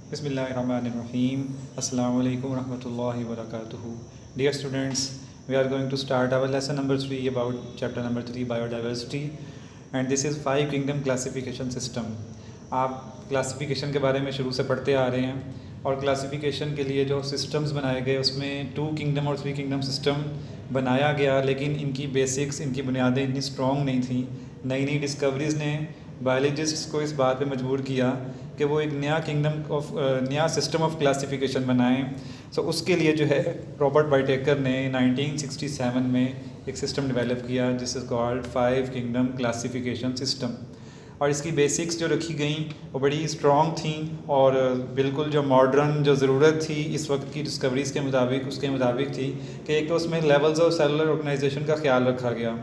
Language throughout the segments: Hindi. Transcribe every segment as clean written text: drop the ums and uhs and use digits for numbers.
Bismillahirrahmanirrahim. Assalamu alaikum warahmatullahi wabarakatuh. Dear students, we are going to start our lesson number 3 about chapter number 3 biodiversity, and this is 5 kingdom classification system. आप क्लासिफिकेशन के बारे में शुरू से पढ़ते आ रहे हैं और क्लासिफिकेशन के लिए जो सिस्टम्स बनाए गए उसमें 2 किंगडम और 3 किंगडम सिस्टम बनाया गया, लेकिन इनकी बेसिक्स, इनकी बुनियादें इतनी स्ट्रॉन्ग नहीं थी। नई नई डिस्कवरीज़ ने बायोलॉजिस्ट्स को इस बात पे मजबूर किया कि वो एक नया सिस्टम ऑफ क्लासिफिकेशन बनाएं। सो उसके लिए जो है रॉबर्ट वाइटेकर ने 1967 में एक सिस्टम डेवलप किया जिस is called 5 kingdom classification system. और इसकी बेसिक्स जो रखी गई वो बड़ी स्ट्रॉन्ग थी और बिल्कुल जो मॉडर्न जो ज़रूरत थी इस वक्त की डिस्कवरीज़ के मुताबिक उसके मुताबिक थी कि एक तो उसमें लेवल्स ऑफ सेलुलर ऑर्गेनाइजेशन का ख्याल रखा गया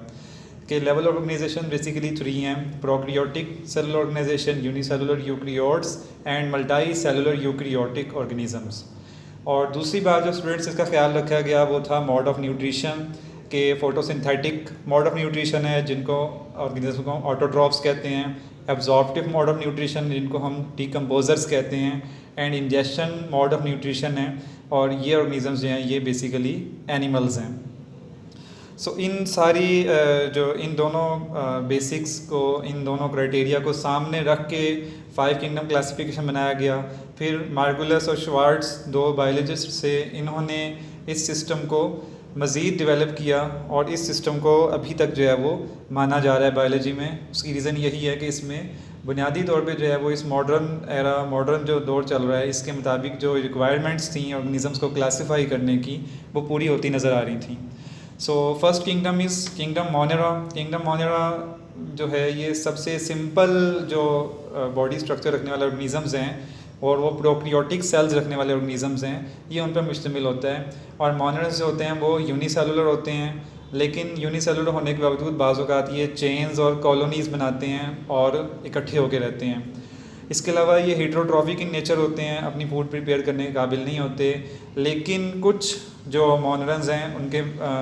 कि लेवल ऑर्गेनाइजेशन बेसिकली 3 हैं: prokaryotic cellular organization, unicellular eukaryotes and multi cellular eukaryotic organisms. और दूसरी बात जो स्टूडेंट्स इसका ख्याल रखा गया वो था मोड ऑफ न्यूट्रिशन के फोटोसिंथेटिक मोड ऑफ न्यूट्रिशन है जिनको ऑर्गेनिज्म को ऑटोट्रॉप्स कहते हैं, एब्जॉर्प्टिव मोड ऑफ न्यूट्रिशन जिनको हम डिकम्पोजर्स कहते हैं, and injection mode of nutrition है। और ये ऑर्गेनिजम्स जो हैं ये बेसिकली एनिमल्स हैं। सो इन सारी जो इन दोनों बेसिक्स को, इन दोनों क्राइटेरिया को सामने रख के 5 किंगडम क्लासिफिकेशन बनाया गया। फिर मार्गुलस और श्वार्ट्ज, दो बायोलॉजिस्ट से, इन्होंने इस सिस्टम को मज़ीद डेवलप किया और इस सिस्टम को अभी तक जो है वो माना जा रहा है बायोलॉजी में। उसकी रीज़न यही है कि इसमें बुनियादी तौर पे जो है वो इस मॉडर्न जो दौर चल रहा है इसके मुताबिक जो रिक्वायरमेंट्स थी ऑर्गेनिजम्स को क्लासीफाई करने की वो पूरी होती नज़र आ रही थी। So first kingdom is kingdom Monera. Kingdom Monera जो है ये सबसे सिंपल जो बॉडी स्ट्रक्चर रखने वाले ऑर्गेनिजम्स हैं और वो प्रोकैरियोटिक सेल्स रखने वाले ऑर्गेनिजम्स हैं, ये उन पर मुश्तमिल होता है। और मोनेरस जो होते हैं वो यूनिसेलुलर होते हैं, लेकिन यूनिसेलुलर होने के बावजूद बाज़ औक़ात ये चेन्स और कॉलोनीज़ बनाते हैं और इकट्ठे होकर रहते हैं। इसके अलावा ये हेट्रोट्रॉफिक इन नेचर होते हैं, अपनी फूड प्रिपेयर करने के काबिल नहीं होते। लेकिन कुछ जो मोनेरन्स हैं उनके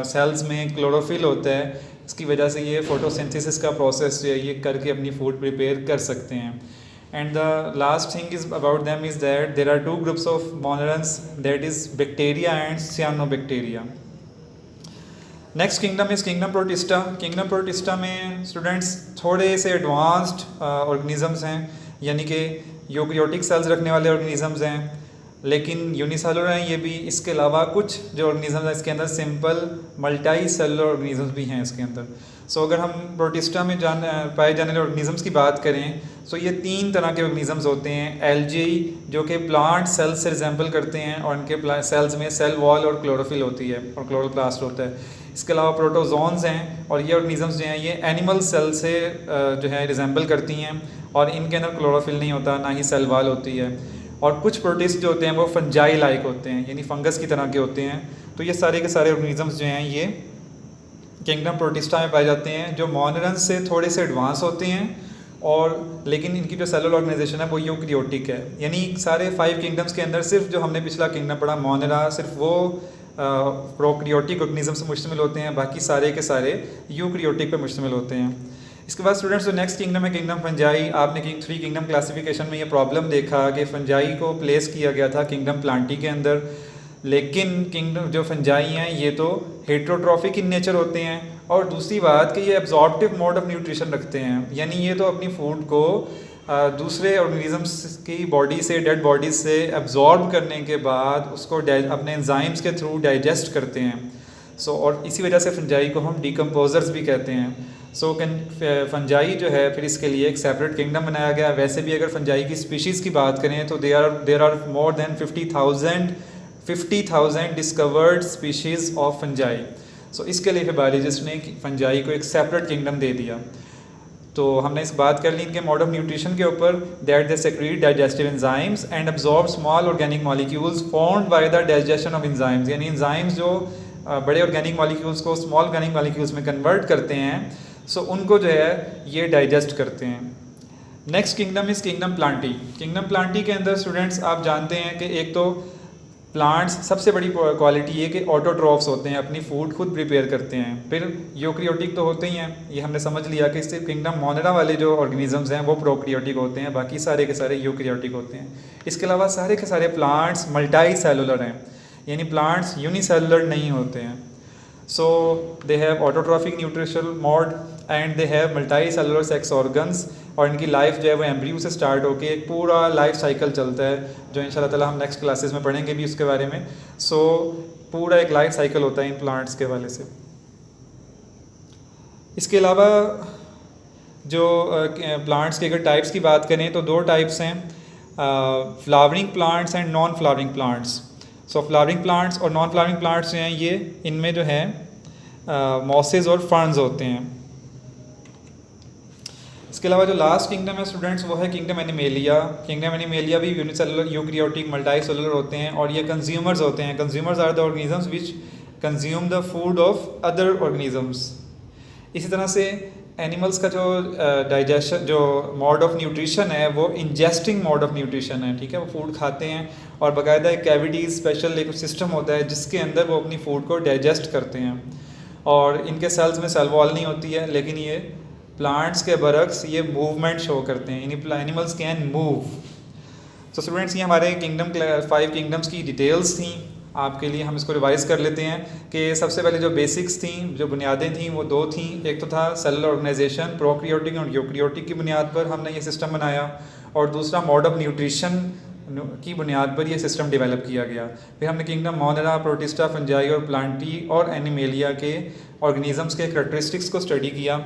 सेल्स में क्लोरोफिल होता है, इसकी वजह से ये फोटोसिंथेसिस का प्रोसेस जो है ये करके अपनी फूड प्रिपेयर कर सकते हैं। And the last thing is about them is that there are 2 groups of monerans, that is bacteria and cyanobacteria. Next kingdom is kingdom protista. Kingdom protista में students थोड़े से advanced organisms हैं, यानी कि यूकैरियोटिक सेल्स रखने वाले organisms हैं, लेकिन यूनिसेलुलर हैं ये भी। इसके अलावा कुछ जो ऑर्गेनिजम्स हैं इसके अंदर सिंपल मल्टी सेलुलर ऑर्गेनिजम्स भी हैं इसके अंदर। सो अगर हम प्रोटिस्टा में पाए जाने वाले ऑर्गेनिजम्स की बात करें तो ये 3 तरह के ऑर्गेनिजम्स होते हैं। एल्जी जो कि प्लांट सेल्स से रिजेंबल करते हैं और इनके सेल्स में सेल वॉल और क्लोरोफिल होती है और क्लोरोप्लास्ट होता है। इसके अलावा प्रोटोजोन्स हैं और ये ऑर्गेनिजम्स जो हैं ये एनिमल सेल से जो है रिजेंबल करती हैं और इनके अंदर क्लोरोफिल नहीं होता, ना ही सेल वॉल होती है। और कुछ प्रोटिस्ट जो होते हैं वो फंजाई लाइक होते हैं, यानी फंगस की तरह के होते हैं। तो ये सारे के सारे ऑर्गेनिजम्स जो हैं ये किंगडम प्रोटिस्टा में पाए जाते हैं, जो मोनेरन्स से थोड़े से एडवांस होते हैं और लेकिन इनकी जो सेलुलर ऑर्गेनाइजेशन है वो यूकैरियोटिक है। यानी सारे 5 किंगडम्स के अंदर सिर्फ जो हमने पिछला किंगडम पढ़ा मोनेरा, सिर्फ वो प्रोकैरियोटिक ऑर्गेनिज्म से मुश्तमिल होते हैं, बाकी सारे के सारे यूकैरियोटिक पे मुश्तमिल होते हैं। इसके बाद स्टूडेंट्स जो नेक्स्ट किंगडम है किंगडम फंजाई। आपने 3 किंगडम क्लासिफिकेशन में ये प्रॉब्लम देखा कि फंजाई को प्लेस किया गया था किंगडम प्लांटी के अंदर, लेकिन किंगडम जो फंजाई हैं ये तो हेट्रोट्रॉफिक इन नेचर होते हैं। और दूसरी बात कि ये एब्जॉर्प्टिव मोड ऑफ न्यूट्रिशन रखते हैं, यानी ये तो अपनी फूड को दूसरे ऑर्गेनिजम्स की बॉडी से, डेड बॉडी से एब्जॉर्ब करने के बाद उसको अपने एंजाइम्स के थ्रू डाइजेस्ट करते हैं। सो और इसी वजह से फंजाई को हम डिकम्पोजर्स भी कहते हैं। सो फंजाई जो है फिर इसके लिए एक सेपरेट किंगडम बनाया गया। वैसे भी अगर फंजाई की स्पीशीज़ की बात करें तो there are more than 50,000 discovered species of fungi. So इसके लिए फिर बायोलॉजिस्ट ने फंजाई को एक सेपरेट किंगडम दे दिया। तो हमने इस बात कर ली इनके मोड ऑफ न्यूट्रिशन के ऊपर, that they secrete digestive enzymes and absorb small organic molecules formed by the digestion of enzymes. यानी एंजाइम्स जो बड़े ऑर्गेनिक मॉलिक्यूल्स को स्मॉल ऑर्गेनिक मॉलिक्यूल्स में कन्वर्ट करते हैं, सो उनको जो है ये डाइजेस्ट करते हैं। Next kingdom is kingdom Plantae. Kingdom Plantae के अंदर स्टूडेंट्स आप जानते हैं कि एक तो प्लांट्स सबसे बड़ी क्वालिटी ये कि ऑटोट्रॉफ्स होते हैं, अपनी फूड खुद प्रिपेयर करते हैं। फिर यूक्रियोटिक तो होते ही हैं, ये हमने समझ लिया कि सिर्फ किंगडम मोनेरा वाले जो ऑर्गेनिजम्स हैं वो प्रोक्रियोटिक होते हैं, बाकी सारे के सारे यूक्रियोटिक होते हैं। इसके अलावा सारे के सारे प्लांट्स मल्टी सेलुलर हैं, यानी प्लांट्स यूनिसेलुलर नहीं होते हैं। So they have autotrophic nutritional mode and they have multi cellular sex organs, और इनकी लाइफ जो है वो एम्ब्रियो से स्टार्ट होकर एक पूरा लाइफ साइकिल चलता है, जो इंशाल्लाह ताला हम नेक्स्ट क्लासेस में पढ़ेंगे भी उसके बारे में। सो पूरा एक लाइफ साइकिल होता है इन प्लांट्स के हवाले से। इसके अलावा जो प्लांट्स के अगर टाइप्स की बात करें तो दो टाइप्स हैं, flowering plants and non flowering plants. So flowering plants और नॉन फ्लावरिंग प्लांट्स जो हैं ये इनमें जो है मॉसेस और फर्न्स होते हैं। इसके अलावा जो लास्ट किंगडम है स्टूडेंट्स वो है किंगडम एनिमेलिया। किंगडम एनिमेलिया भी यूनिसेलुलर यूक्रियोटिक मल्टी सेलुलर होते हैं, और ये कंज्यूमर्स होते हैं। Consumers are the organisms which consume the food of other organisms. इसी तरह से एनिमल्स का जो डाइजेशन जो मोड ऑफ न्यूट्रिशन है वो इंजेस्टिंग मोड ऑफ न्यूट्रिशन है, ठीक है। वो फूड खाते हैं और बाकायदा एक कैविटीज स्पेशल एक सिस्टम होता है जिसके अंदर वो अपनी फूड को डाइजेस्ट करते हैं, और इनके सेल्स में सेल वॉल नहीं होती है, लेकिन ये प्लांट्स के बरक्स ये मूवमेंट शो करते हैं, एनिमल्स कैन मूव। तो स्टूडेंट्स ये हमारे किंगडम 5 किंगडम्स की डिटेल्स थी। आपके लिए हम इसको रिवाइज़ कर लेते हैं कि सबसे पहले जो बेसिक्स थी, जो बुनियादें थी वो दो थी। एक तो था सेलुलर ऑर्गेनाइजेशन, प्रोक्रियोटिक और यूक्रियोटिक की बुनियाद पर हमने ये सिस्टम बनाया, और दूसरा मोड ऑफ न्यूट्रिशन की बुनियाद पर ये सिस्टम डेवलप किया गया। फिर हमने किंगडम मोनेरा, प्रोटिस्टा, फंजाई और प्लांटी और एनिमेलिया के ऑर्गेनिजम्स के करैक्टरिस्टिक्स को स्टडी किया।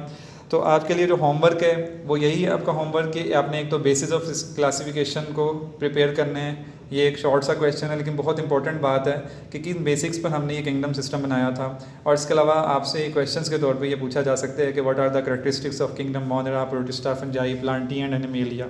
तो आज के लिए जो होमवर्क है वो यही है आपका होमवर्क, कि आपने एक तो बेसिस ऑफ क्लासिफिकेशन को प्रिपेयर करना है। ये एक शॉर्ट सा क्वेश्चन है लेकिन बहुत इंपॉर्टेंट बात है कि किन बेसिक्स पर हमने ये किंगडम सिस्टम बनाया था। और इसके अलावा आपसे क्वेश्चंस के तौर पे ये पूछा जा सकता है कि what are the characteristics of kingdom monera, protista, fungi, plantae and animalia.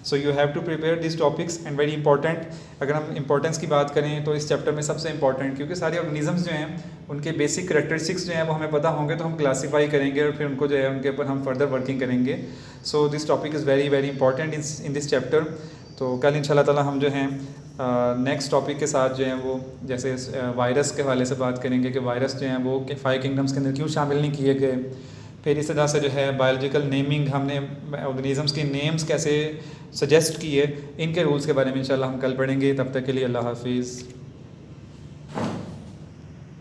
So you have to prepare this topics and very important. अगर हम इंपॉर्टेंस की बात करें तो इस चैप्टर में सबसे इंपॉर्टेंट, क्योंकि सारे ऑर्गेनिजम्स जो हैं उनके बेसिक करैक्टरिस्टिक्स जो हैं वो हमें पता होंगे तो हम क्लासीफाई करेंगे और फिर उनको जो है उनके ऊपर हम फर्दर वर्किंग करेंगे। So this topic is very very important in this chapter. तो कल इंशाल्लाह ताला हम जो हैं नेक्स्ट टॉपिक के साथ जो है वो जैसे वायरस के हवाले से बात करेंगे कि वायरस जो हैं वो 5 किंगडम्स के अंदर क्यों शामिल नहीं किए गए। फिर इस तरह से जो है बायोलॉजिकल नेमिंग, हमने ऑर्गेनिजम्स के नेम्स कैसे सजेस्ट किए, इनके रूल्स के बारे में इंशाल्लाह हम कल पढ़ेंगे। तब तक के लिए अल्लाह हाफिज़।